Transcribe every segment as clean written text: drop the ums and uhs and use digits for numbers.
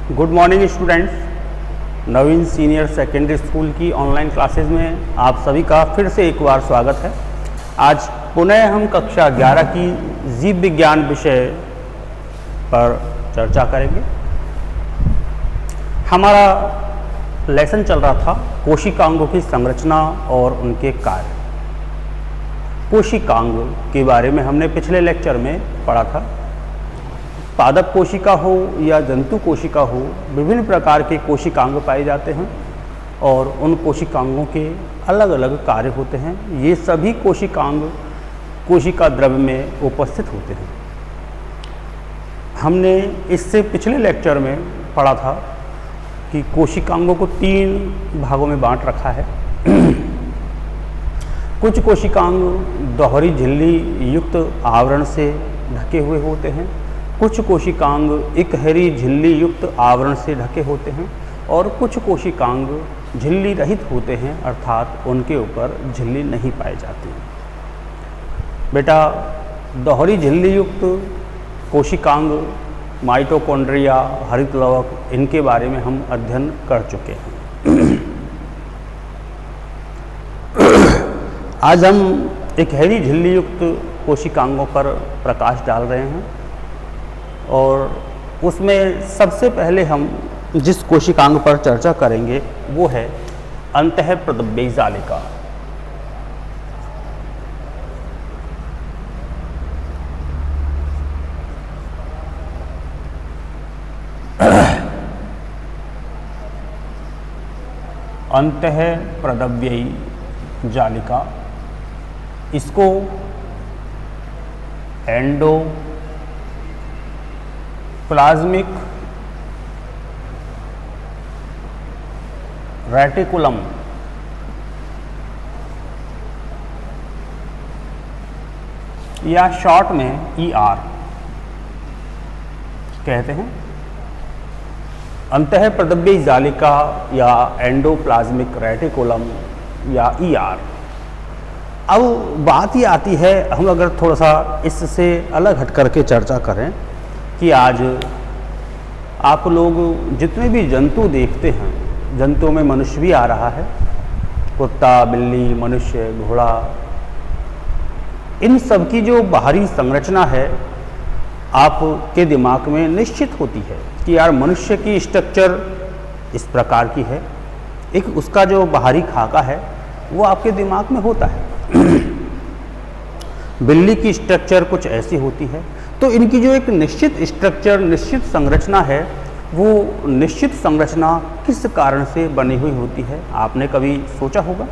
Good morning students. Naveen senior secondary school की online classes में आप सभी का फिर से एक बार स्वागत है। आज पुनः हम कक्षा 11 की जीव विज्ञान विषय पर चर्चा करेंगे। हमारा लेसन चल रहा था कोशिकांगों की संरचना और उनके कार्य। कोशिकांग के बारे में हमने पिछले लेक्चर में पढ़ा था। पादप कोशिका हो या जंतु कोशिका हो, विभिन्न प्रकार के कोशिकांग पाए जाते हैं और उन कोशिकांगों के अलग अलग कार्य होते हैं। ये सभी कोशिकांग कोशिका द्रव्य में उपस्थित होते हैं। हमने इससे पिछले लेक्चर में पढ़ा था कि कोशिकांगों को 3 भागों में बांट रखा है। कुछ कोशिकांग दोहरी झिल्ली युक्त आवरण से ढके हुए होते हैं, कुछ कोशिकांग इकहरी झिल्ली युक्त आवरण से ढके होते हैं और कुछ कोशिकांग झिल्ली रहित होते हैं, अर्थात उनके ऊपर झिल्ली नहीं पाई जाती। बेटा, दोहरी झिल्ली युक्त कोशिकांग, माइटोकॉन्ड्रिया, हरित लवक, इनके बारे में हम अध्ययन कर चुके हैं। आज हम इकहरी झिल्ली युक्त कोशिकांगों पर प्रकाश डाल रहे हैं और उसमें सबसे पहले हम जिस कोशिकांग पर चर्चा करेंगे वो है अंतःप्रदव्य जालिका। अंतःप्रदव्य जालिका, इसको एंडोप्लाज्मिक रेटिकुलम या शॉर्ट में ER कहते हैं। अंतःप्रदव्य जालिका या एंडोप्लाज्मिक रेटिकुलम या ER। अब बात ये आती है, हम अगर थोड़ा सा इससे अलग हट करके चर्चा करें कि आज आप लोग जितने भी जंतु देखते हैं, जंतुओं में मनुष्य भी आ रहा है, कुत्ता, बिल्ली, मनुष्य, घोड़ा, इन सब की जो बाहरी संरचना है आपके दिमाग में निश्चित होती है कि यार मनुष्य की स्ट्रक्चर इस प्रकार की है, एक उसका जो बाहरी खाका है वो आपके दिमाग में होता है। बिल्ली की स्ट्रक्चर कुछ ऐसी होती है। तो इनकी जो एक निश्चित स्ट्रक्चर, निश्चित संरचना है, वो निश्चित संरचना किस कारण से बनी हुई होती है, आपने कभी सोचा होगा?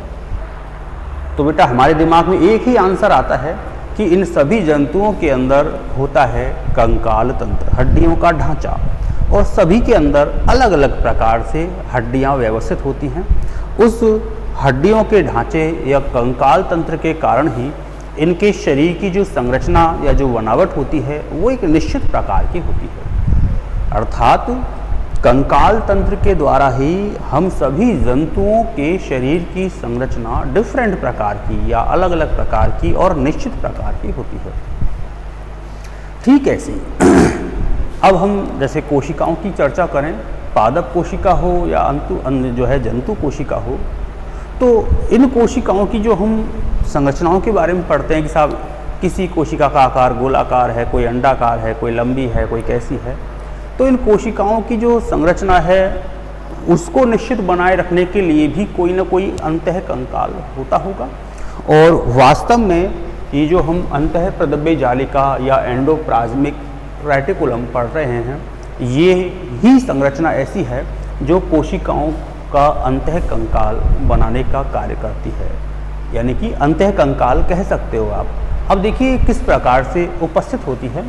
तो बेटा, हमारे दिमाग में एक ही आंसर आता है कि इन सभी जंतुओं के अंदर होता है कंकाल तंत्र, हड्डियों का ढांचा, और सभी के अंदर अलग अलग प्रकार से हड्डियां व्यवस्थित होती हैं। उस हड्डियों के ढांचे या कंकाल तंत्र के कारण ही इनके शरीर की जो संरचना या जो बनावट होती है वो एक निश्चित प्रकार की होती है। अर्थात कंकाल तंत्र के द्वारा ही हम सभी जंतुओं के शरीर की संरचना डिफरेंट प्रकार की या अलग अलग प्रकार की और निश्चित प्रकार की होती है। ठीक ऐसे ही अब हम जैसे कोशिकाओं की चर्चा करें, पादप कोशिका हो या जो है जंतु कोशिका हो, तो इन कोशिकाओं की जो हम संरचनाओं के बारे में पढ़ते हैं कि साहब किसी कोशिका का आकार गोलाकार है, कोई अंडाकार है, कोई लंबी है, कोई कैसी है, तो इन कोशिकाओं की जो संरचना है उसको निश्चित बनाए रखने के लिए भी कोई ना कोई अंतःकंकाल होता होगा। और वास्तव में ये जो हम अंतःप्रदव्य जालिका या एंडोप्लाज्मिक रेटिकुलम पढ़ रहे हैं, ये ही संरचना ऐसी है जो कोशिकाओं का अंतःकंकाल बनाने का कार्य करती है, यानी कि अंतःकंकाल कह सकते हो आप। अब देखिए किस प्रकार से उपस्थित होती है।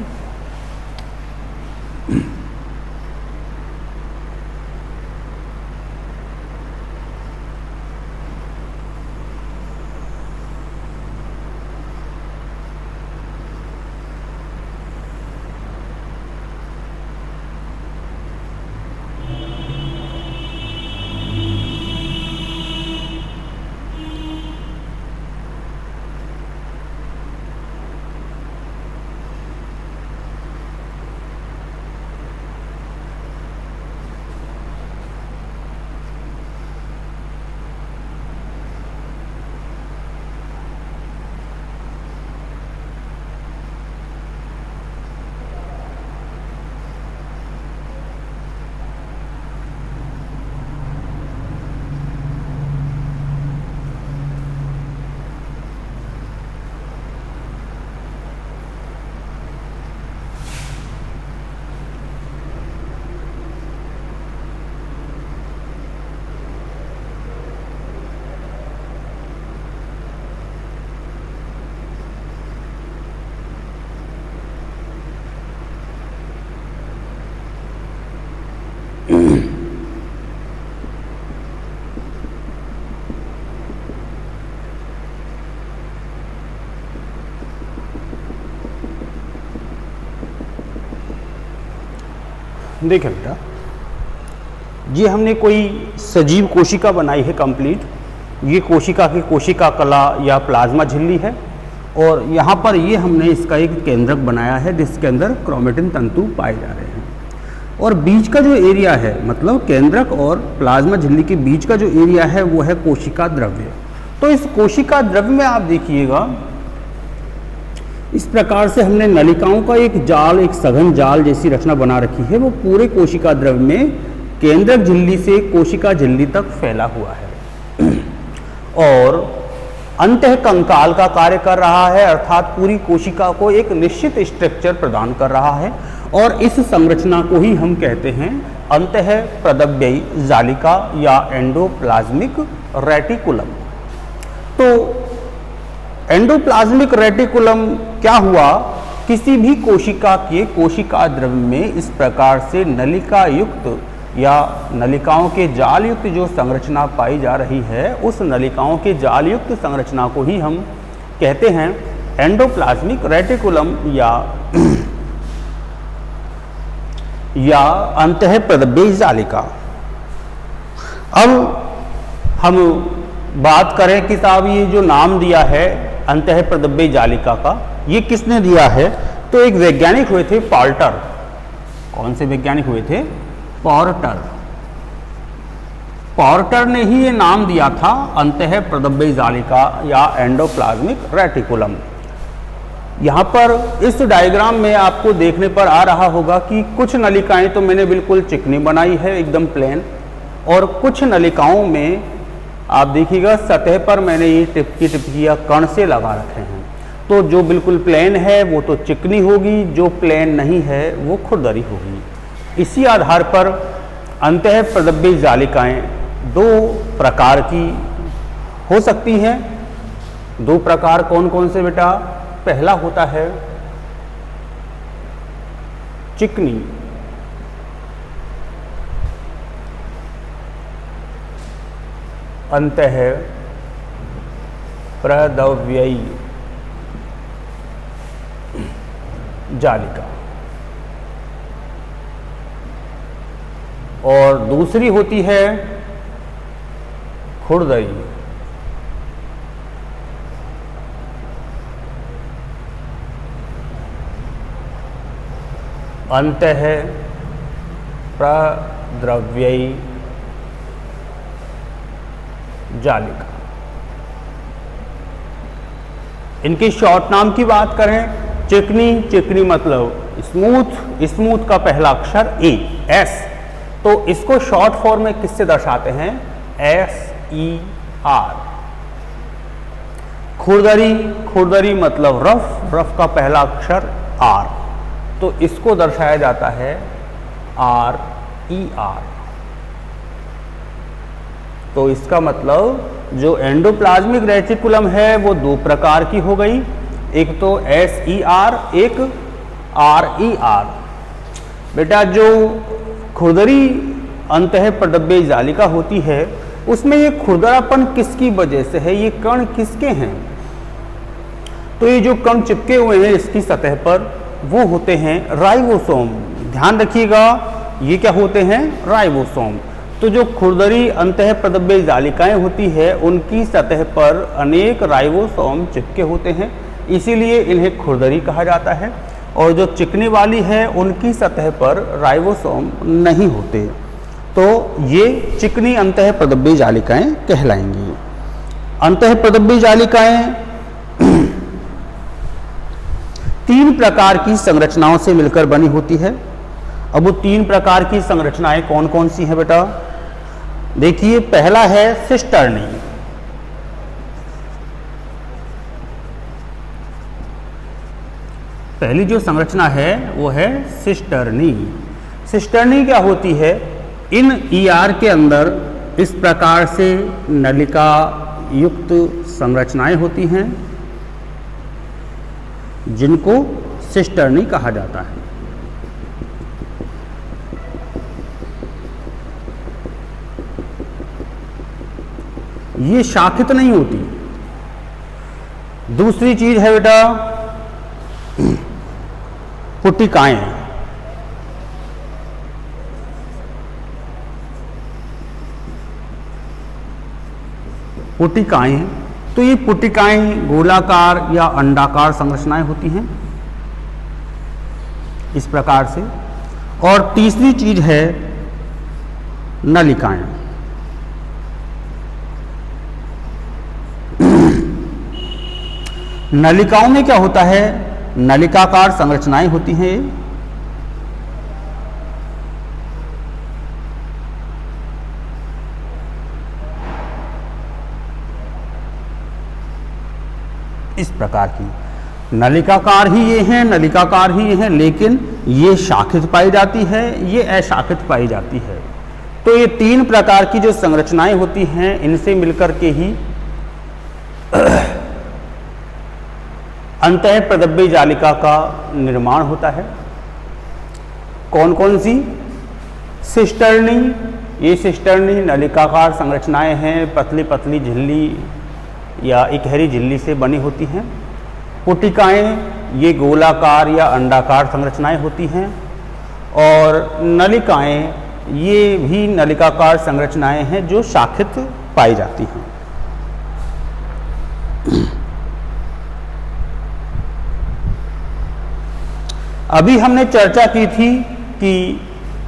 देखें बेटा, ये हमने कोई सजीव कोशिका बनाई है कंप्लीट। ये कोशिका की कोशिका कला या प्लाज्मा झिल्ली है, और यहाँ पर ये हमने इसका एक केंद्रक बनाया है जिसके अंदर क्रोमेटिन तंतु पाए जा रहे हैं। और बीच का जो एरिया है, मतलब केंद्रक और प्लाज्मा झिल्ली के बीच का जो एरिया है वो है कोशिका द्रव्य। तो इस कोशिका द्रव्य में आप देखिएगा, इस प्रकार से हमने नलिकाओं का एक जाल, एक सघन जाल जैसी रचना बना रखी है। वो पूरे कोशिका द्रव्य में केंद्रक झिल्ली से कोशिका झिल्ली तक फैला हुआ है और अंतः कंकाल का कार्य कर रहा है, अर्थात पूरी कोशिका को एक निश्चित स्ट्रक्चर प्रदान कर रहा है। और इस संरचना को ही हम कहते हैं अंतः प्रदव्ययी जालिका या एंडोप्लाज्मिक रेटिकुलम। तो एंडोप्लाज्मिक रेटिकुलम क्या हुआ, किसी भी कोशिका के कोशिका द्रव्य में इस प्रकार से नलिका युक्त या नलिकाओं के जाल युक्त जो संरचना पाई जा रही है, उस नलिकाओं के जाल युक्त संरचना को ही हम कहते हैं एंडोप्लाज्मिक रेटिकुलम या अंतः प्रदव्ययी जालिका। अब हम बात करें कि साहब ये जो नाम दिया है अंतः प्रदव्ययी जालिका का, ये किसने दिया है? तो एक वैज्ञानिक हुए थे पॉल्टर। कौन से वैज्ञानिक हुए थे? पॉर्टर। पॉर्टर ने ही ये नाम दिया था अंतः प्रदव्ययी जालिका या एंडोप्लाज्मिक रेटिकुलम। यहाँ पर इस डायग्राम में आपको देखने पर आ रहा होगा कि कुछ नलिकाएं तो मैंने बिल्कुल चिकनी बनाई है, एकदम प्लेन, और कुछ नलिकाओं में आप देखिएगा सतह पर मैंने ये टिपकिया कण से लगा रखे हैं। तो जो बिल्कुल प्लेन है वो तो चिकनी होगी, जो प्लेन नहीं है वो खुरदरी होगी। इसी आधार पर अंतः प्रदव्ययी जालिकाएं दो प्रकार की हो सकती हैं। दो प्रकार कौन कौन से बेटा? पहला होता है चिकनी, अंतः प्रदव्ययी जालिका, और दूसरी होती है खुरदरी। अंतः प्रद्रव्ययी जालिका। इनकी शॉर्ट नाम की बात करें, चिकनी, चिकनी मतलब स्मूथ, स्मूथ का पहला अक्षर ए, एस, तो इसको शॉर्ट फॉर्म में किससे दर्शाते हैं? SER। खुरदरी, खुरदरी मतलब रफ, रफ का पहला अक्षर R, तो इसको दर्शाया जाता है RER। तो इसका मतलब जो एंडोप्लाज्मिक रेटिकुलम है वो दो प्रकार की हो गई, एक तो SER, एक RER। बेटा जो खुरदरी अंतः प्रदव्ययी जालिका होती है उसमें ये खुरदरापन किसकी वजह से है? ये कण किसके हैं? तो ये जो कण चिपके हुए हैं इसकी सतह पर वो होते हैं राइबोसोम। ध्यान रखिएगा, ये क्या होते हैं? राइबोसोम। तो जो खुरदरी अंतः प्रदव्ययी जालिकाएं होती है उनकी सतह पर अनेक राइबोसोम चिपके होते हैं, इसीलिए इन्हें खुरदरी कहा जाता है। और जो चिकनी वाली है उनकी सतह पर राइबोसोम नहीं होते, तो ये चिकनी अंतः प्रदव्ययी जालिकाएं कहलाएंगी। अंतः प्रदव्ययी जालिकाएं तीन प्रकार की संरचनाओं से मिलकर बनी होती है। अब वो तीन प्रकार की संरचनाएं कौन कौन सी हैं बेटा? देखिए, पहला है सिस्टर्नी। पहली जो संरचना है वो है सिस्टर्नी। सिस्टर्नी क्या होती है? इन ER के अंदर इस प्रकार से नलिका युक्त संरचनाएं होती हैं जिनको सिस्टर्नी कहा जाता है। ये शाखित नहीं होती। दूसरी चीज है बेटा पुटिकाएं। पुटिकाएं, तो ये पुटिकाएं गोलाकार या अंडाकार संरचनाएं होती हैं इस प्रकार से। और तीसरी चीज है नलिकाएं। नलिकाओं में क्या होता है, नलिकाकार संरचनाएं होती हैं। इस प्रकार की नलिकाकार ही ये हैं, नलिकाकार ही ये हैं, लेकिन ये शाखित पाई जाती है, ये अशाखित पाई जाती है। तो ये तीन प्रकार की जो संरचनाएं होती हैं, इनसे मिलकर के ही अंतःप्रदव्य जालिका का निर्माण होता है। कौन कौन सी? सिस्टर्नी, ये सिस्टर्नी नलिकाकार संरचनाएं हैं, पतली पतली झिल्ली या इकहरी झिल्ली से बनी होती हैं। पुटिकाएं, ये गोलाकार या अंडाकार संरचनाएं होती हैं। और नलिकाएं, ये भी नलिकाकार संरचनाएं हैं जो शाखित पाई जाती हैं। अभी हमने चर्चा की थी कि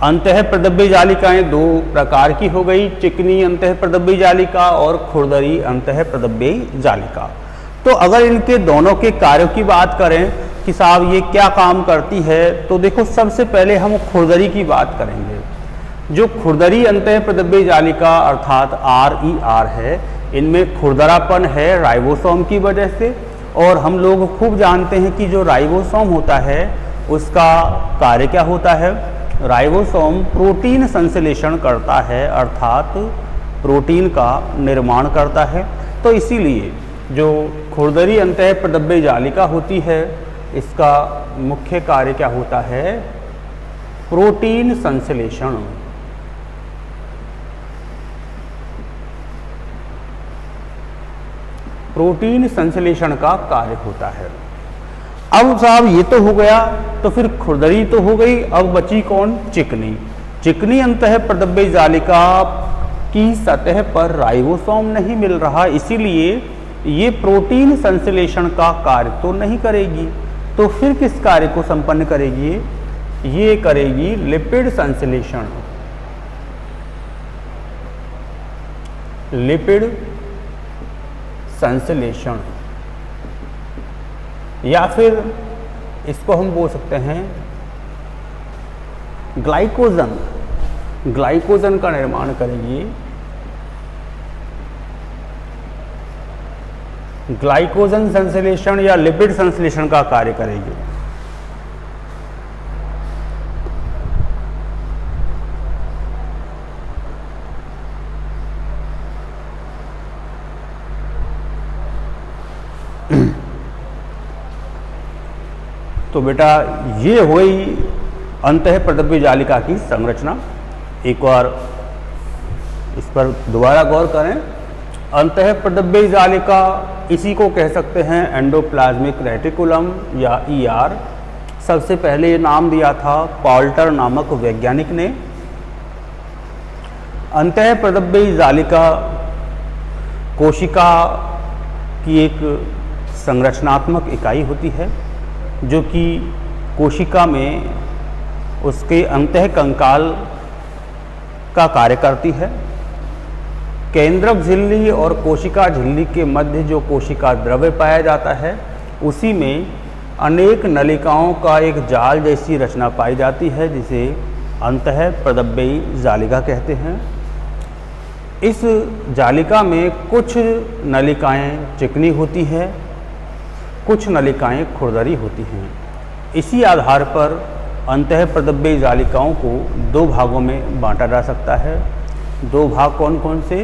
अंतःप्रदव्य जालिकाएं दो प्रकार की हो गई, चिकनी अंतःप्रदव्य जालिका और खुरदरी अंतःप्रदव्य जालिका। तो अगर इनके दोनों के कार्यों की बात करें कि साहब ये क्या काम करती है, तो देखो सबसे पहले हम खुरदरी की बात करेंगे। जो खुरदरी अंतःप्रदव्य जालिका अर्थात RER है, इनमें खुरदरापन है राइबोसोम की वजह से। और हम लोग खूब जानते हैं कि जो राइबोसोम होता है उसका कार्य क्या होता है। राइबोसोम प्रोटीन संश्लेषण करता है, अर्थात प्रोटीन का निर्माण करता है। तो इसीलिए जो खुरदरी अंतःप्रदव्य जालिका होती है, इसका मुख्य कार्य क्या होता है, प्रोटीन संश्लेषण। प्रोटीन संश्लेषण का कार्य होता है। अब साहब ये तो हो गया, तो फिर खुरदरी तो हो गई, अब बची कौन? चिकनी। चिकनी अंतःप्रदव्य जालिका की सतह पर राइबोसोम नहीं मिल रहा, इसीलिए ये प्रोटीन संश्लेषण का कार्य तो नहीं करेगी। तो फिर किस कार्य को संपन्न करेगी? ये करेगी लिपिड संश्लेषण। लिपिड संश्लेषण, या फिर इसको हम बोल सकते हैं ग्लाइकोजन। ग्लाइकोजन का निर्माण करेगी। ग्लाइकोजन संश्लेषण या लिपिड संश्लेषण का कार्य करेगी। तो बेटा ये हो गई अंतःप्रदव्य जालिका की संरचना। एक बार इस पर दोबारा गौर करें। अंतःप्रदव्य जालिका, इसी को कह सकते हैं एंडोप्लाज्मिक रेटिकुलम या ER। सबसे पहले ये नाम दिया था पॉल्टर नामक वैज्ञानिक ने। अंतःप्रदव्य जालिका कोशिका की एक संरचनात्मक इकाई होती है, जो कि कोशिका में उसके अंतःकंकाल का कार्य करती है। केंद्रक झिल्ली और कोशिका झिल्ली के मध्य जो कोशिका द्रव्य पाया जाता है, उसी में अनेक नलिकाओं का एक जाल जैसी रचना पाई जाती है, जिसे अंतःप्रदव्य जालिका कहते हैं। इस जालिका में कुछ नलिकाएं चिकनी होती है, कुछ नलिकाएं खुरदरी होती हैं। इसी आधार पर अंतःप्रदव्य जालिकाओं को दो भागों में बांटा जा सकता है। दो भाग कौन कौन से?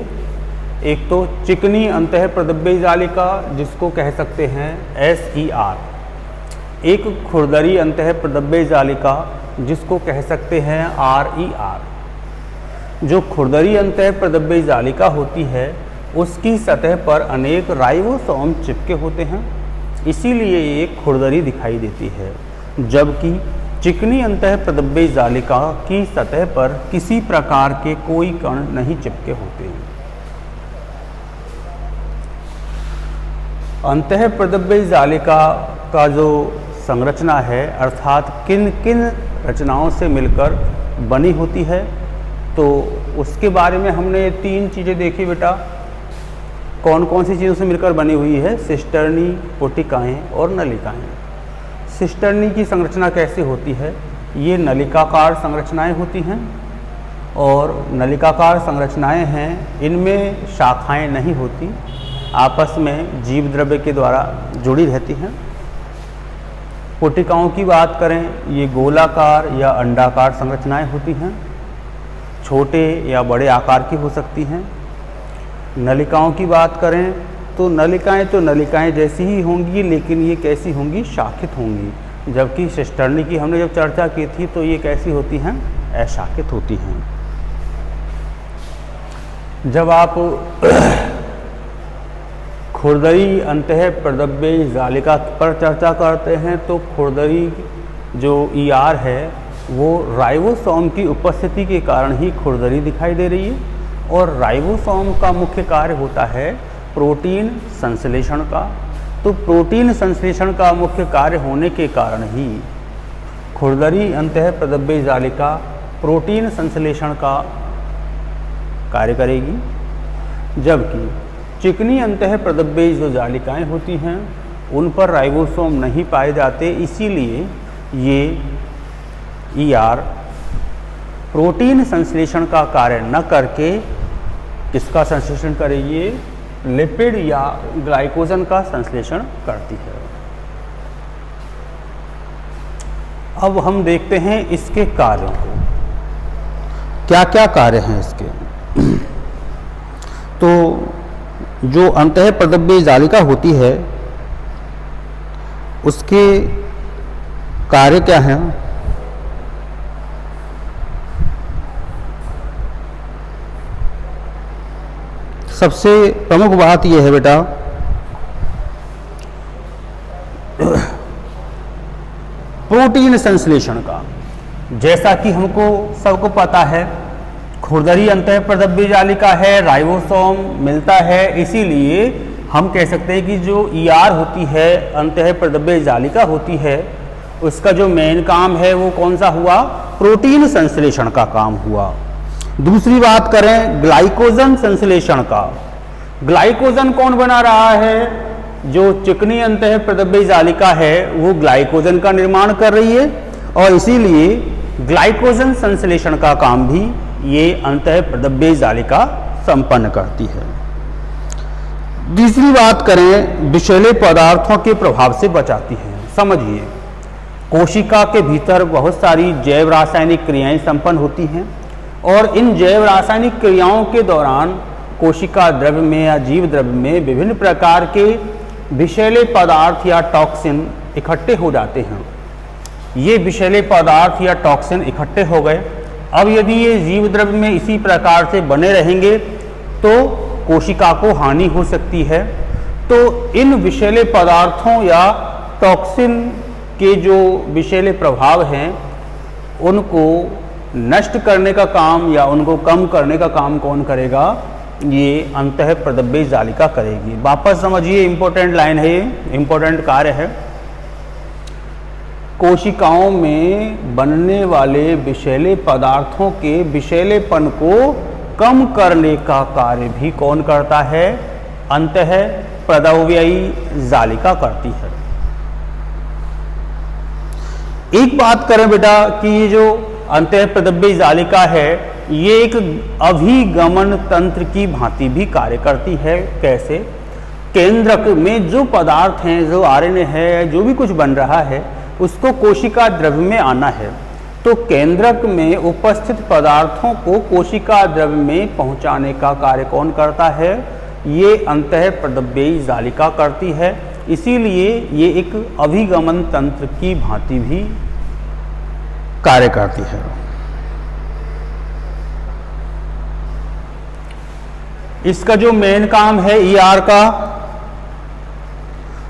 एक तो चिकनी अंतःप्रदव्य जालिका, जिसको कह सकते हैं SER। एक खुरदरी अंतःप्रदव्य जालिका, जिसको कह सकते हैं RER। जो खुरदरी अंतःप्रदव्य जालिका होती है, उसकी सतह पर अनेक राइबोसोम चिपके होते हैं, इसीलिए ये खुरदरी दिखाई देती है। जबकि चिकनी अंतःप्रदव्य जालिका की सतह पर किसी प्रकार के कोई कण नहीं चिपके होते हैं। अंतःप्रद्रव्य जालिका का जो संरचना है अर्थात किन किन रचनाओं से मिलकर बनी होती है, तो उसके बारे में हमने 3 चीज़ें देखी बेटा। कौन कौन सी चीज़ों से मिलकर बनी हुई है? सिस्टर्नी, पुटिकाएँ और नलिकाएँ। सिस्टर्नी की संरचना कैसे होती है? ये नलिकाकार संरचनाएं होती हैं और नलिकाकार संरचनाएं हैं, इनमें शाखाएं नहीं होती, आपस में जीव द्रव्य के द्वारा जुड़ी रहती हैं। पुटिकाओं की बात करें, ये गोलाकार या अंडाकार संरचनाएं होती हैं, छोटे या बड़े आकार की हो सकती हैं। नलिकाओं की बात करें तो नलिकाएं जैसी ही होंगी, लेकिन ये कैसी होंगी? शाखित होंगी। जबकि सिस्टर्नी की हमने जब चर्चा की थी तो ये कैसी होती हैं? अशाखित होती हैं। जब आप खुरदरी अंतःप्रद्रव्य जालिका पर चर्चा करते हैं तो खुरदरी जो ER है वो राइबोसोम की उपस्थिति के कारण ही खुरदरी दिखाई दे रही है, और राइबोसोम का मुख्य कार्य होता है प्रोटीन संश्लेषण का। तो प्रोटीन संश्लेषण का मुख्य कार्य होने के कारण ही खुरदरी अंतःप्रद्रव्य जालिका प्रोटीन संश्लेषण का कार्य करेगी, जबकि चिकनी अंतःप्रद्रव्य जो जालिकाएं होती हैं उन पर राइबोसोम नहीं पाए जाते, इसीलिए ये ER प्रोटीन संश्लेषण का कार्य न करके किसका संश्लेषण करेगी? लिपिड या ग्लाइकोजन का संश्लेषण करती है। अब हम देखते हैं इसके कार्यों को, क्या क्या कार्य हैं इसके। तो जो अंतःप्रद्रव्य जालिका होती है उसके कार्य क्या हैं? सबसे प्रमुख बात यह है बेटा, प्रोटीन संश्लेषण का। जैसा कि हमको सबको पता है खुरदरी अंतःप्रद्रव्य जालिका है, राइबोसोम मिलता है, इसीलिए हम कह सकते हैं कि जो ER होती है अंतःप्रद्रव्य जालिका होती है उसका जो मेन काम है वो कौन सा हुआ? प्रोटीन संश्लेषण का काम हुआ। दूसरी बात करें ग्लाइकोजन संश्लेषण का। ग्लाइकोजन कौन बना रहा है? जो चिकनी अंतःप्रद्रव्य जालिका है वो ग्लाइकोजन का निर्माण कर रही है, और इसीलिए ग्लाइकोजन संश्लेषण का काम भी ये अंतःप्रद्रव्य जालिका संपन्न करती है। तीसरी बात करें विषैले पदार्थों के प्रभाव से बचाती है। समझिए, कोशिका के भीतर बहुत सारी जैव रासायनिक क्रियाएं संपन्न होती हैं, और इन जैव रासायनिक क्रियाओं के दौरान कोशिका द्रव्य में या जीव द्रव्य में विभिन्न प्रकार के विषैले पदार्थ या टॉक्सिन इकट्ठे हो जाते हैं। ये विषैले पदार्थ या टॉक्सिन इकट्ठे हो गए, अब यदि ये जीव द्रव्य में इसी प्रकार से बने रहेंगे तो कोशिका को हानि हो सकती है। तो इन विषैले पदार्थों या टॉक्सिन के जो विषैले प्रभाव हैं उनको नष्ट करने का काम या उनको कम करने का काम कौन करेगा? ये अंतःप्रद्रव्य जालिका करेगी। वापस समझिए, इंपॉर्टेंट लाइन है, इंपॉर्टेंट कार्य है। कोशिकाओं में बनने वाले विषैले पदार्थों के विषैलेपन को कम करने का कार्य भी कौन करता है? अंतःप्रद्रव्य जालिका करती है। एक बात करें बेटा कि ये जो अंतःप्रद्रव्य जालिका है ये एक अभिगमन तंत्र की भांति भी कार्य करती है। कैसे? केंद्रक में जो पदार्थ हैं, जो RNA है, जो भी कुछ बन रहा है उसको कोशिका द्रव्य में आना है, तो केंद्रक में उपस्थित पदार्थों को कोशिका द्रव्य में पहुंचाने का कार्य कौन करता है? ये अंतःप्रद्रव्य जालिका करती है। इसीलिए ये एक अभिगमन तंत्र की भांति भी कार्य करती है। इसका जो मेन काम है ER का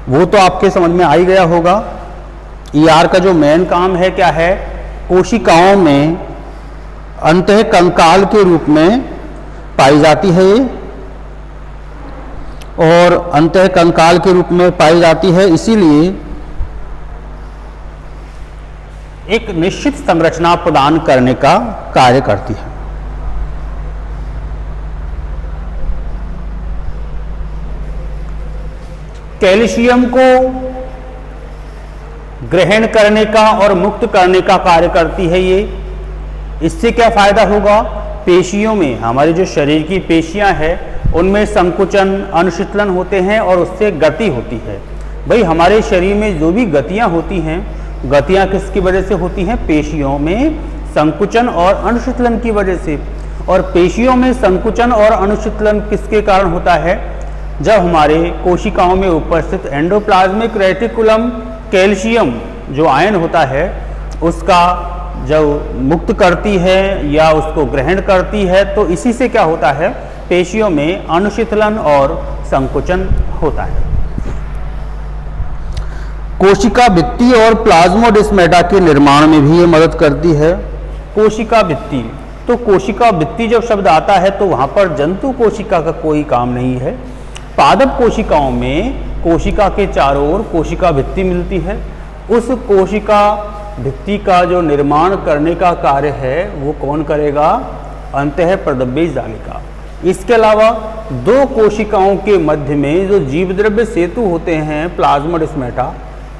वो तो आपके समझ में आ ही गया होगा। ER का जो मेन काम है क्या है? कोशिकाओं में अंतःकंकाल के रूप में पाई जाती है ये, और अंतःकंकाल के रूप में पाई जाती है, इसीलिए एक निश्चित संरचना प्रदान करने का कार्य करती है। कैल्शियम को ग्रहण करने का और मुक्त करने का कार्य करती है ये। इससे क्या फायदा होगा? पेशियों में, हमारे जो शरीर की पेशियां हैं उनमें संकुचन अनुशीतलन होते हैं और उससे गति होती है। भाई हमारे शरीर में जो भी गतियां होती हैं, गतियां किसकी वजह से होती हैं? पेशियों में संकुचन और अनुशीतलन की वजह से। और पेशियों में संकुचन और अनुशीतलन किसके कारण होता है? जब हमारे कोशिकाओं में उपस्थित एंडोप्लाज्मिक रेटिकुलम कैल्शियम जो आयन होता है उसका जब मुक्त करती है या उसको ग्रहण करती है, तो इसी से क्या होता है? पेशियों में अनुशीतलन और संकुचन होता है। कोशिका भित्ति और प्लाज्मोडेस्माटा के निर्माण में भी ये मदद करती है। कोशिका भित्ति, तो कोशिका भित्ति जब शब्द आता है तो वहां पर जंतु कोशिका का कोई काम नहीं है। पादप कोशिकाओं में कोशिका के चारों ओर कोशिका भित्ति मिलती है। उस कोशिका भित्ति का जो निर्माण करने का कार्य है वो कौन करेगा? अंतःप्रदव्य जालिका। इसके अलावा दो कोशिकाओं के मध्य में जो जीवद्रव्य सेतु होते हैं प्लाज्मोडेस्माटा,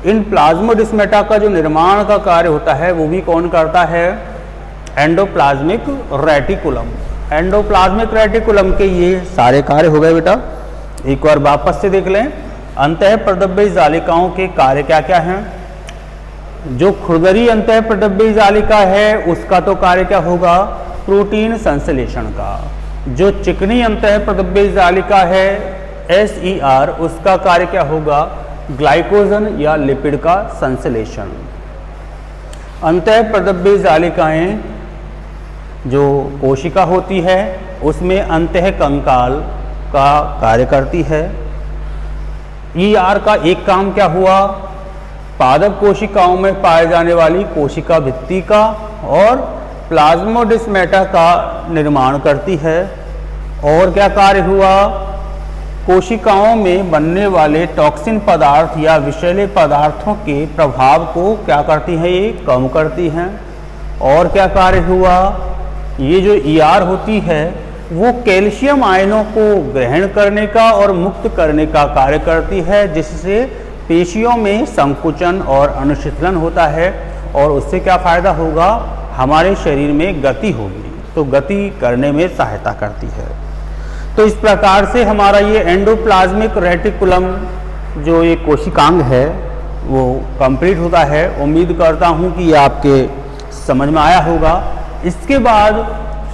इन प्लाज्मोडेस्माटा का जो निर्माण का कार्य होता है वो भी कौन करता है? Endoplasmic reticulum. एंडोप्लाज्मिक रेटिकुलम के ये सारे कार्य हो गए बेटा। एक बार वापस से देख लें, अंतःप्रदव्य जालिकाओं के कार्य क्या क्या हैं? जो खुरदरी अंतःप्रदव्य जालिका है उसका तो कार्य क्या होगा? प्रोटीन संश्लेषण का। जो चिकनी अंतःप्रदव्य जालिका है SER, उसका कार्य क्या होगा? ग्लाइकोजन या लिपिड का संश्लेषण। अंतःप्रदव्य जालिकाएं जो कोशिका होती है उसमें अंतःकंकाल का कार्य करती है। ER का एक काम क्या हुआ? पादप कोशिकाओं में पाए जाने वाली कोशिका भित्ति का और प्लाज्मोडेस्माटा का निर्माण करती है। और क्या कार्य हुआ? कोशिकाओं में बनने वाले टॉक्सिन पदार्थ या विषैले पदार्थों के प्रभाव को क्या करती है? ये कम करती हैं। और क्या कार्य हुआ? ये जो ER होती है वो कैल्शियम आयनों को ग्रहण करने का और मुक्त करने का कार्य करती है, जिससे पेशियों में संकुचन और अनुशीतलन होता है और उससे क्या फायदा होगा? हमारे शरीर में गति होगी, तो गति करने में सहायता करती है। तो इस प्रकार से हमारा ये एंडोप्लाज्मिक रेटिकुलम जो ये कोशिकांग है वो कंप्लीट होता है। उम्मीद करता हूँ कि ये आपके समझ में आया होगा। इसके बाद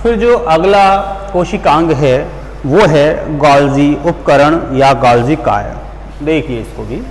फिर जो अगला कोशिकांग है वो है गोल्जी उपकरण या गोल्जी काय। देखिए इसको भी।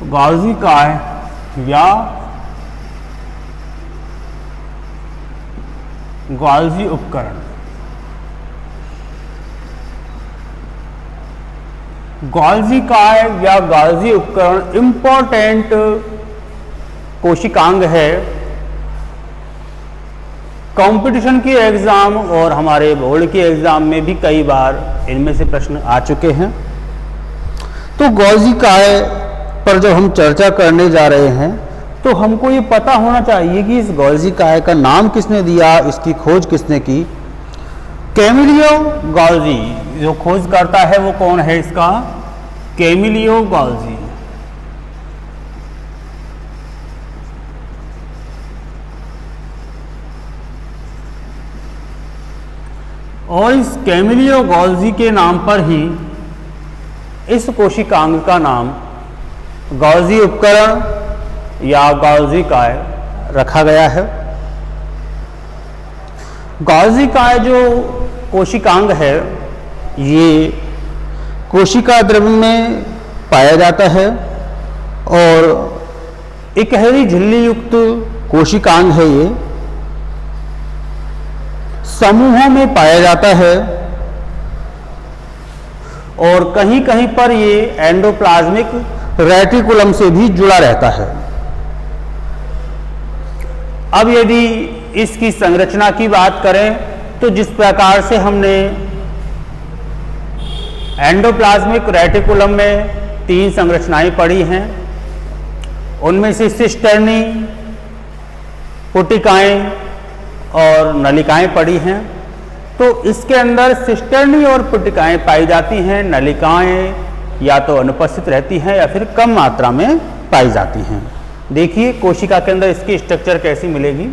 गोल्जी काय या गोल्जी उपकरण। गोल्जी काय या गोल्जी उपकरण इंपॉर्टेंट कोशिकांग है। कंपटीशन की एग्जाम और हमारे बोर्ड के एग्जाम में भी कई बार इनमें से प्रश्न आ चुके हैं। तो गोल्जी काय पर जब हम चर्चा करने जा रहे हैं तो हमको ये पता होना चाहिए कि इस गोल्जी काय का नाम किसने दिया, इसकी खोज किसने की। कैमिलियो गोल्जी जो खोज करता है वो कौन है इसका? Camillo Golgi. और इस कैमिलियो गोल्जी के नाम पर ही इस कोशिकांग का नाम गॉल्जी उपकरण या गॉल्जी काय रखा गया है। गॉल्जी काय जो कोशिकांग है ये कोशिका द्रव्य में पाया जाता है और इकहरी झिल्ली युक्त कोशिकांग है। ये समूहों में पाया जाता है और कहीं कहीं पर ये एंडोप्लाज्मिक रेटिकुलम से भी जुड़ा रहता है। अब यदि इसकी संरचना की बात करें तो जिस प्रकार से हमने एंडोप्लाज्मिक रेटिकुलम में 3 संरचनाएं पढ़ी हैं, उनमें से सिस्टर्नी, पुटिकाएं और नलिकाएं पड़ी हैं। तो इसके अंदर सिस्टर्नी और पुटिकाएं पाई जाती हैं, नलिकाएं या तो अनुपस्थित रहती हैं या फिर कम मात्रा में पाई जाती हैं। देखिए कोशिका के अंदर इसकी स्ट्रक्चर कैसी मिलेगी।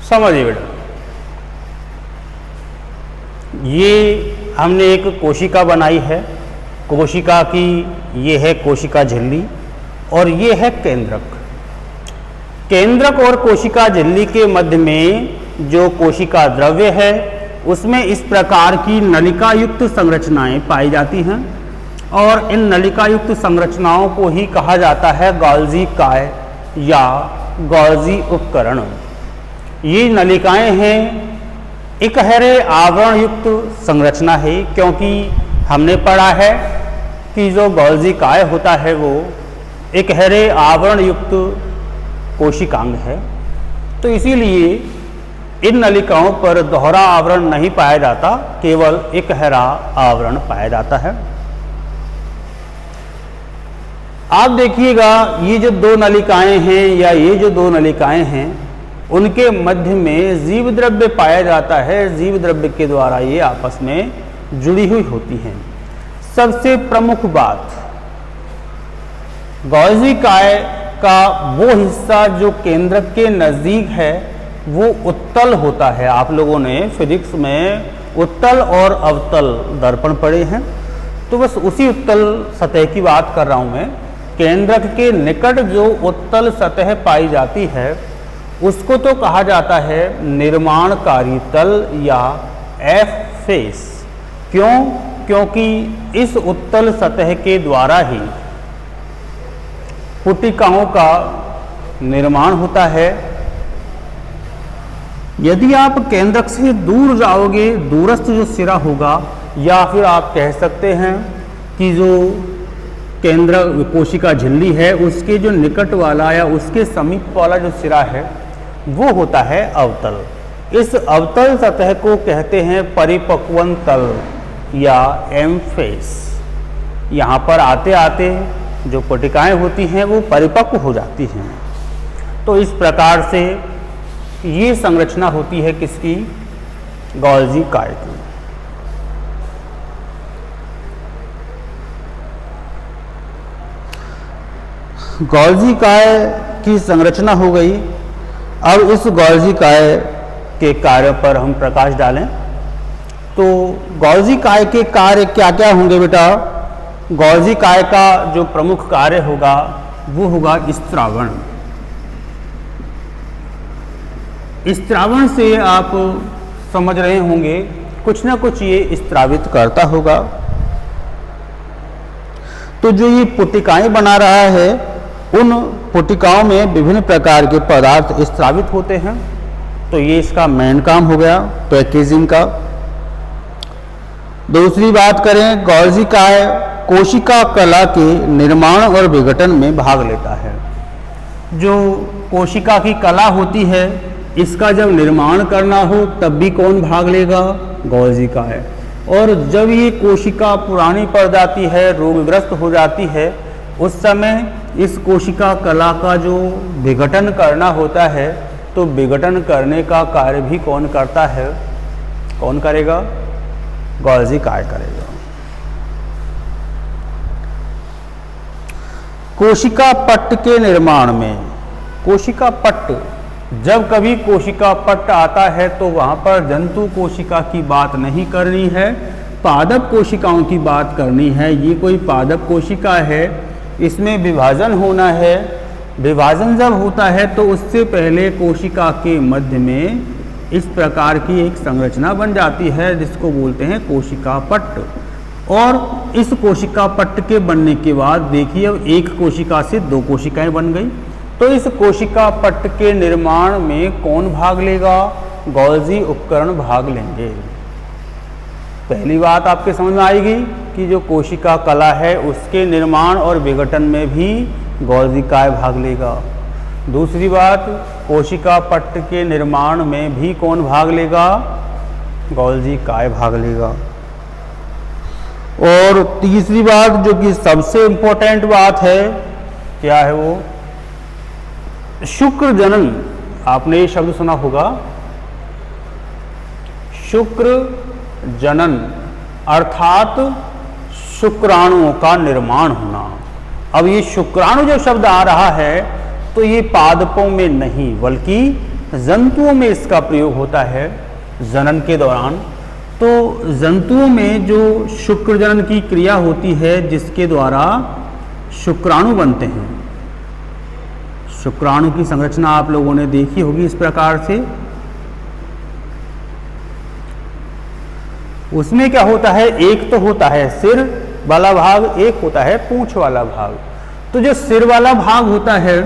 समझिए बेटा, ये हमने एक कोशिका बनाई है। कोशिका की ये है कोशिका झिल्ली और ये है केंद्रक। केंद्रक और कोशिका झिल्ली के मध्य में जो कोशिका द्रव्य है उसमें इस प्रकार की नलिका युक्त संरचनाएं पाई जाती हैं और इन नलिका युक्त संरचनाओं को ही कहा जाता है गॉल्जी काय या गॉल्जी उपकरण। ये नलिकाएं हैं इकहरे आवरण युक्त संरचना है, क्योंकि हमने पढ़ा है कि जो गॉल्जी काय होता है वो इकहरे आवरण युक्त कोशिकांग है। तो इसीलिए इन नलिकाओं पर दोहरा आवरण नहीं पाया जाता, केवल इकहरा आवरण पाया जाता है। आप देखिएगा ये जो 2 नलिकाएं हैं या ये जो 2 नलिकाएं हैं उनके मध्य में जीव द्रव्य पाया जाता है। जीव द्रव्य के द्वारा ये आपस में जुड़ी हुई होती हैं। सबसे प्रमुख बात, गॉल्जी काय का वो हिस्सा जो केंद्रक के नज़दीक है वो उत्तल होता है। आप लोगों ने फिजिक्स में उत्तल और अवतल दर्पण पढ़े हैं, तो बस उसी उत्तल सतह की बात कर रहा हूँ मैं। केंद्रक के निकट जो उत्तल सतह पाई जाती है उसको तो कहा जाता है निर्माणकारी तल या एफ फेस। क्यों? क्योंकि इस उत्तल सतह के द्वारा ही पुटिकाओं का निर्माण होता है। यदि आप केंद्रक से दूर जाओगे, दूरस्थ जो सिरा होगा, या फिर आप कह सकते हैं कि जो केंद्र कोशिका झिल्ली है उसके जो निकट वाला या उसके समीप वाला जो सिरा है वो होता है अवतल। इस अवतल सतह को कहते हैं परिपक्वन तल या एम्फेस। यहाँ पर आते आते जो पट्टिकाएँ होती हैं वो परिपक्व हो जाती हैं। तो इस प्रकार से ये संरचना होती है किसकी? गोल्जी काय की। गोल्जी काय की संरचना हो गई। अब इस गोल्जी काय के कार्य पर हम प्रकाश डालें तो गोल्जी काय के कार्य क्या क्या होंगे बेटा? गोल्जी काय का जो प्रमुख कार्य होगा वो होगा स्त्रावण। स्त्रावण से आप समझ रहे होंगे कुछ ना कुछ ये स्त्रावित करता होगा। तो जो ये पुटिकाएं बना रहा है उन पुटिकाओं में विभिन्न प्रकार के पदार्थ स्त्रावित होते हैं। तो ये इसका मेन काम हो गया पैकेजिंग का। दूसरी बात करें, गोल्जी काय कोशिका कला के निर्माण और विघटन में भाग लेता है। जो कोशिका की कला होती है इसका जब निर्माण करना हो तब भी कौन भाग लेगा? गोल्जी काय। और जब ये कोशिका पुरानी पड़ जाती है, रोगग्रस्त हो जाती है, उस समय इस कोशिका कला का जो विघटन करना होता है तो विघटन करने का कार्य भी कौन करता है? कौन करेगा? गोल्जी काय करेगा। कोशिका पट्ट के निर्माण में, कोशिका पट्ट, जब कभी कोशिका पट्ट आता है तो वहां पर जंतु कोशिका की बात नहीं करनी है, पादप कोशिकाओं की बात करनी है। ये कोई पादप कोशिका है, इसमें विभाजन होना है। विभाजन जब होता है तो उससे पहले कोशिका के मध्य में इस प्रकार की एक संरचना बन जाती है जिसको बोलते हैं कोशिका पट्ट। और इस कोशिका पट्ट के बनने के बाद देखिए अब एक कोशिका से दो कोशिकाएं बन गई। तो इस कोशिका पट्ट के निर्माण में कौन भाग लेगा? गोल्जी उपकरण भाग लेंगे। पहली बात आपके समझ में आएगी कि जो कोशिका कला है उसके निर्माण और विघटन में भी गोल्जी काय भाग लेगा। दूसरी बात, कोशिका पट्ट के निर्माण में भी कौन भाग लेगा? गोल्जी काय भाग लेगा। और तीसरी बात जो कि सबसे इंपॉर्टेंट बात है, क्या है वो? शुक्र जनन। आपने ये शब्द सुना होगा, शुक्र जनन अर्थात शुक्राणुओं का निर्माण होना। अब ये शुक्राणु जो शब्द आ रहा है तो ये पादपों में नहीं बल्कि जंतुओं में इसका प्रयोग होता है जनन के दौरान। तो जंतुओं में जो शुक्र जनन की क्रिया होती है जिसके द्वारा शुक्राणु बनते हैं, शुक्राणु की संरचना आप लोगों ने देखी होगी इस प्रकार से। उसमें क्या होता है, एक तो होता है सिर वाला भाग, एक होता है पूंछ वाला भाग। तो जो सिर वाला भाग होता है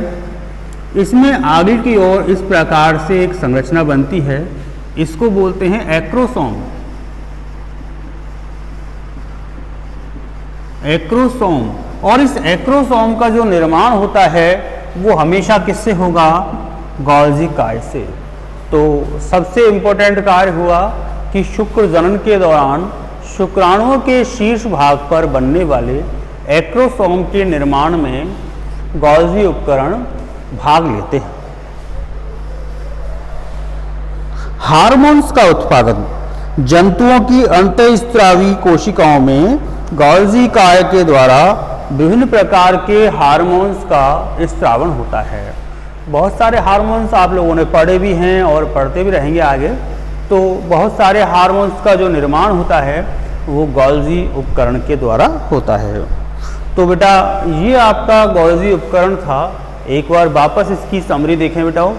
इसमें आगे की ओर इस प्रकार से एक संरचना बनती है, इसको बोलते हैं एक्रोसोम। एक्रोसोम। और इस एक्रोसोम का जो निर्माण होता है वो हमेशा किससे होगा? गोल्जी काय से। तो सबसे इंपॉर्टेंट कार्य हुआ कि शुक्र जनन के दौरान शुक्राणुओं के शीर्ष भाग पर बनने वाले एक्रोसोम के निर्माण में गोल्जी उपकरण भाग लेते हैं। हार्मोन्स का उत्पादन। जंतुओं की अंतःस्त्रावी कोशिकाओं में गोल्जी काय के द्वारा विभिन्न प्रकार के हार्मोन्स का स्त्रावण होता है। बहुत सारे हार्मोन्स आप लोगों ने पढ़े भी हैं और पढ़ते भी रहेंगे आगे। तो बहुत सारे हार्मोन्स का जो निर्माण होता है वो गोल्जी उपकरण के द्वारा होता है। तो बेटा ये आपका गोल्जी उपकरण था। एक बार वापस इसकी समरी देखें बेटाओ।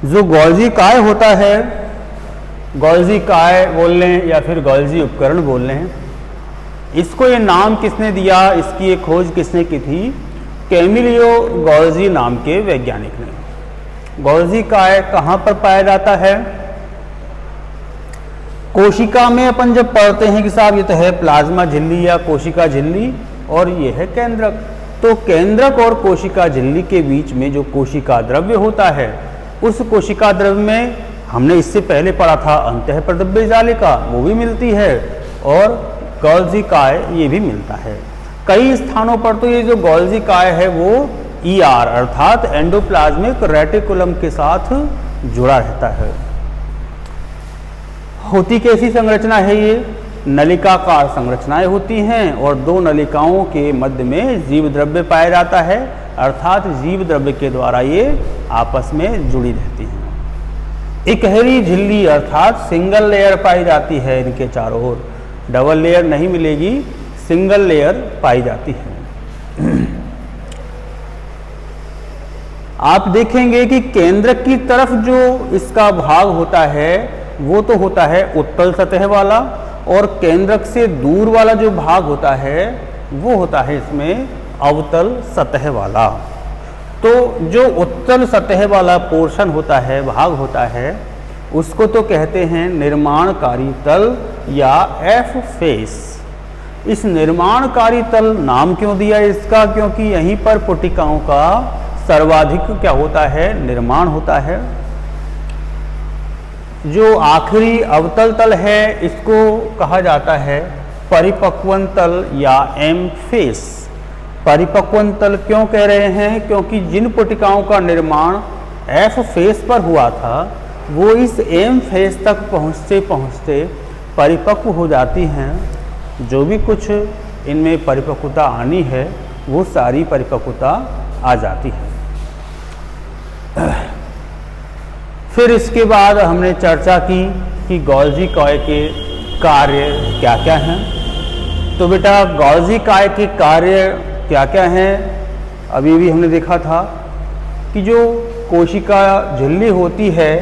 जो गोल्जी काय होता है, गोल्जी काय बोल लें या फिर गोल्जी उपकरण बोल लें, इसको ये नाम किसने दिया, इसकी एक खोज किसने की थी? कैमिलियो गोल्जी नाम के वैज्ञानिक ने। गोल्जी काय कहाँ पर पाया जाता है? कोशिका में अपन जब पढ़ते हैं कि साहब ये तो है प्लाज्मा झिल्ली या कोशिका झिल्ली और ये है केंद्रक। तो केंद्रक और कोशिका झिल्ली के बीच में जो कोशिका द्रव्य होता है उस कोशिका द्रव्य में हमने इससे पहले पढ़ा था अंतःप्रद्रव्य जालिका, वो भी मिलती है, और गोल्जी काय ये भी मिलता है। कई स्थानों पर तो ये जो गोल्जी काय है वो ER अर्थात एंडोप्लाज्मिक रेटिकुलम के साथ जुड़ा रहता है। होती कैसी संरचना है ये? नलिकाकार संरचनाएं होती हैं और दो नलिकाओं के मध्य में जीव द्रव्य पाया जाता है, अर्थात जीव द्रव्य के द्वारा ये आपस में जुड़ी रहती हैं। इकहरी झिल्ली अर्थात सिंगल लेयर पाई जाती है इनके चारों ओर, डबल लेयर नहीं मिलेगी, सिंगल लेयर पाई जाती है। आप देखेंगे कि केंद्र की तरफ जो इसका भाग होता है वो तो होता है उत्तल सतह वाला, और केंद्रक से दूर वाला जो भाग होता है वो होता है इसमें अवतल सतह वाला। तो जो उत्तल सतह वाला पोर्शन होता है, भाग होता है, उसको तो कहते हैं निर्माणकारी तल या एफ फेस। इस निर्माणकारी तल नाम क्यों दिया इसका? क्योंकि यहीं पर पुटिकाओं का सर्वाधिक क्या होता है? निर्माण होता है। जो आखिरी अवतल तल है इसको कहा जाता है परिपक्वन तल या एम फेस। परिपक्वन तल क्यों कह रहे हैं? क्योंकि जिन पुटिकाओं का निर्माण एफ फेस पर हुआ था वो इस एम फेस तक पहुँचते पहुँचते परिपक्व हो जाती हैं। जो भी कुछ इनमें परिपक्वता आनी है वो सारी परिपक्वता आ जाती है। फिर इसके बाद हमने चर्चा की कि गोल्जी काय के कार्य क्या क्या हैं। तो बेटा गोल्जी काय के कार्य क्या क्या हैं? अभी भी हमने देखा था कि जो कोशिका झिल्ली होती है,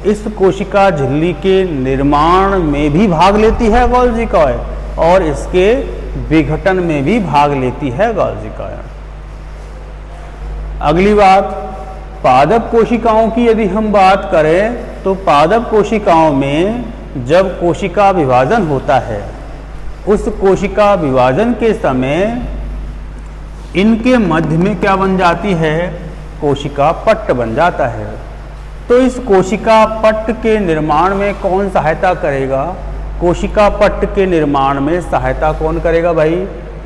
इस कोशिका झिल्ली के निर्माण में भी भाग लेती है गोल्जी काय, और इसके विघटन में भी भाग लेती है गोल्जी काय। अगली बात, पादप कोशिकाओं की यदि हम बात करें तो पादप कोशिकाओं में जब कोशिका विभाजन होता है, उस कोशिका विभाजन के समय इनके मध्य में क्या बन जाती है? कोशिका पट्ट बन जाता है। तो इस कोशिका पट्ट के निर्माण में कौन सहायता करेगा? कोशिका पट्ट के निर्माण में सहायता कौन करेगा भाई?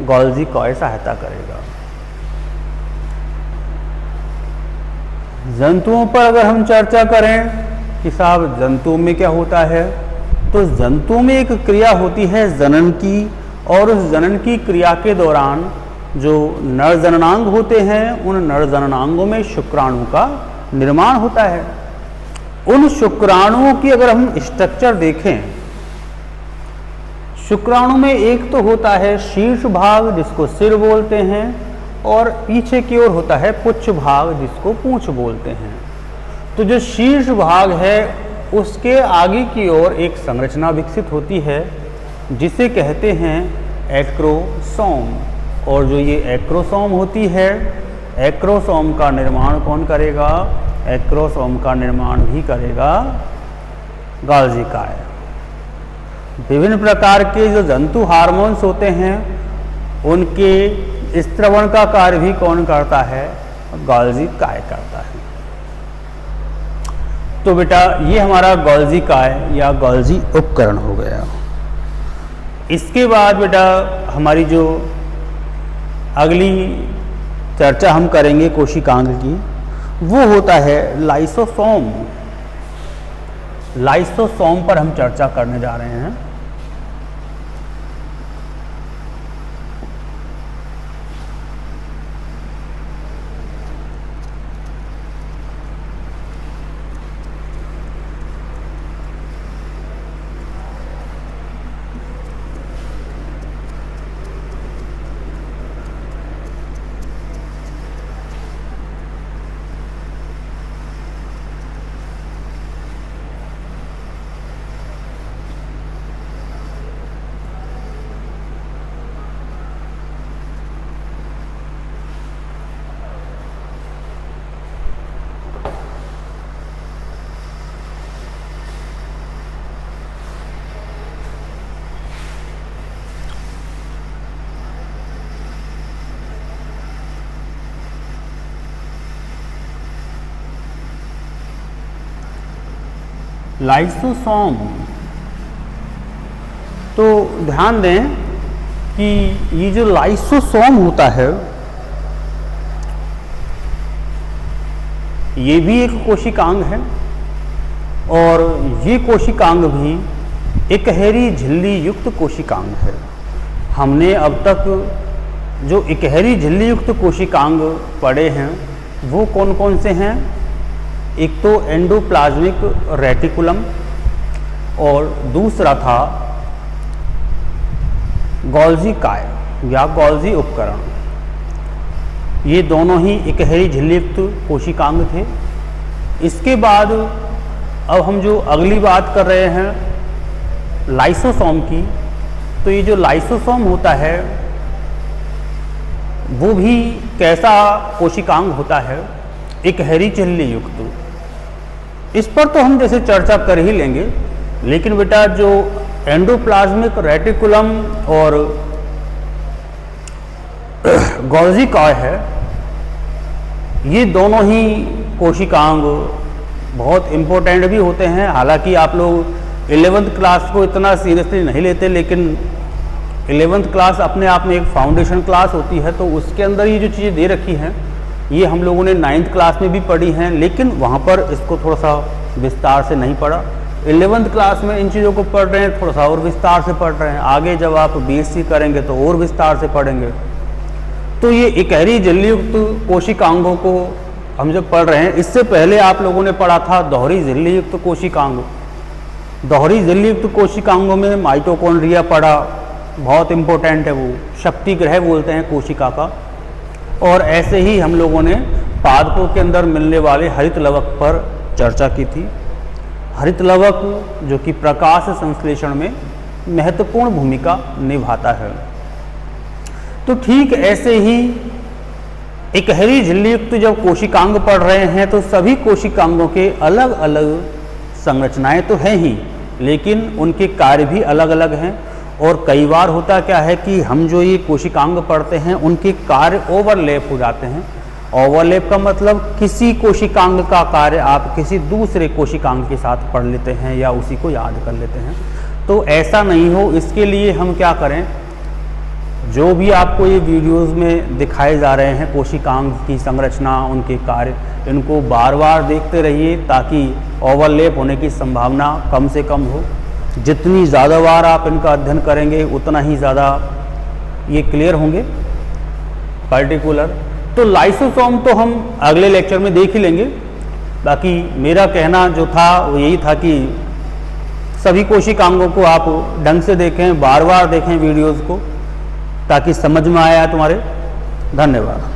गोल्जी काय सहायता करेगा। जंतुओं पर अगर हम चर्चा करें कि साहब जंतुओं में क्या होता है, तो जंतुओं में एक क्रिया होती है जनन की, और उस जनन की क्रिया के दौरान जो नर जननांग होते हैं उन नर जननांगों में शुक्राणु का निर्माण होता है। उन शुक्राणुओं की अगर हम स्ट्रक्चर देखें, शुक्राणु में एक तो होता है शीर्ष भाग जिसको सिर बोलते हैं, और पीछे की ओर होता है पुच्छ भाग जिसको पूंछ बोलते हैं। तो जो शीर्ष भाग है उसके आगे की ओर एक संरचना विकसित होती है जिसे कहते हैं एक्रोसोम, और जो ये एक्रोसोम होती है, एक्रोसोम का निर्माण कौन करेगा? एक्रोसोम का निर्माण भी करेगा गोल्जी काय। विभिन्न प्रकार के जो जंतु हार्मोन्स होते हैं उनके स्त्रवण का कार्य भी कौन करता है? गोल्जी काय करता है। तो बेटा ये हमारा गोल्जी काय या गोल्जी उपकरण हो गया। इसके बाद बेटा हमारी जो अगली चर्चा हम करेंगे कोशिकांग की, वो होता है लाइसोसोम। लाइसोसोम पर हम चर्चा करने जा रहे हैं। लाइसोसोम। तो ध्यान दें कि ये जो लाइसोसोम होता है ये भी एक कोशिकांग है, और ये कोशिकांग भी इकहरी झिल्ली युक्त कोशिकांग है। हमने अब तक जो इकहरी झिल्ली युक्त कोशिकांग पढ़े हैं वो कौन कौन से हैं? एक तो एंडोप्लाज्मिक रेटिकुलम और दूसरा था गोल्जी काय या गोल्जी उपकरण। ये दोनों ही इकहरी झिल्ली युक्त कोशिकांग थे। इसके बाद अब हम जो अगली बात कर रहे हैं लाइसोसोम की, तो ये जो लाइसोसोम होता है वो भी कैसा कोशिकांग होता है? इकहरी झिल्ली युक्त। इस पर तो हम जैसे चर्चा कर ही लेंगे, लेकिन बेटा जो एंडोप्लाज्मिक रेटिकुलम और गोल्जी काय है, ये दोनों ही कोशिकांग बहुत इम्पोर्टेंट भी होते हैं। हालांकि आप लोग 11th क्लास को इतना सीरियसली नहीं लेते, लेकिन 11th क्लास अपने आप में एक फाउंडेशन क्लास होती है, तो उसके अंदर ये जो चीज़ें दे रखी हैं ये हम लोगों ने 9th क्लास में भी पढ़ी हैं, लेकिन वहाँ पर इसको थोड़ा सा विस्तार से नहीं पढ़ा। 11th क्लास में इन चीज़ों को पढ़ रहे हैं, थोड़ा सा और विस्तार से पढ़ रहे हैं। आगे जब आप BSc करेंगे तो और विस्तार से पढ़ेंगे। तो ये इकहरी झिल्ली युक्त कोशिकांगों को हम जब पढ़ रहे हैं, इससे पहले आप लोगों ने पढ़ा था दोहरी झिल्ली युक्त कोशिकांग। दोहरी झिल्ली युक्त कोशिकांगों में माइटोकॉन्ड्रिया पढ़ा, बहुत इम्पोर्टेंट है, वो शक्ति ग्रह बोलते हैं कोशिका का। और ऐसे ही हम लोगों ने पादपों के अंदर मिलने वाले हरित लवक पर चर्चा की थी। हरित लवक जो कि प्रकाश संश्लेषण में महत्वपूर्ण भूमिका निभाता है। तो ठीक ऐसे ही इकहरी झिल्ली युक्त जब कोशिकांग पढ़ रहे हैं तो सभी कोशिकांगों के अलग अलग संरचनाएं तो हैं ही, लेकिन उनके कार्य भी अलग अलग हैं। और कई बार होता क्या है कि हम जो ये कोशिकांग पढ़ते हैं उनके कार्य ओवरलैप हो जाते हैं। ओवरलैप का मतलब किसी कोशिकांग का कार्य आप किसी दूसरे कोशिकांग के साथ पढ़ लेते हैं या उसी को याद कर लेते हैं। तो ऐसा नहीं हो, इसके लिए हम क्या करें, जो भी आपको ये वीडियोस में दिखाए जा रहे हैं कोशिकांग की संरचना, उनके कार्य, इनको बार बार देखते रहिए ताकि ओवरलैप होने की संभावना कम से कम हो। जितनी ज़्यादा बार आप इनका अध्ययन करेंगे उतना ही ज़्यादा ये क्लियर होंगे पर्टिकुलर। तो लाइसोसोम तो हम अगले लेक्चर में देख ही लेंगे। बाकी मेरा कहना जो था वो यही था कि सभी कोशिकांगों को आप ढंग से देखें, बार बार देखें वीडियोज़ को, ताकि समझ में आया तुम्हारे। धन्यवाद।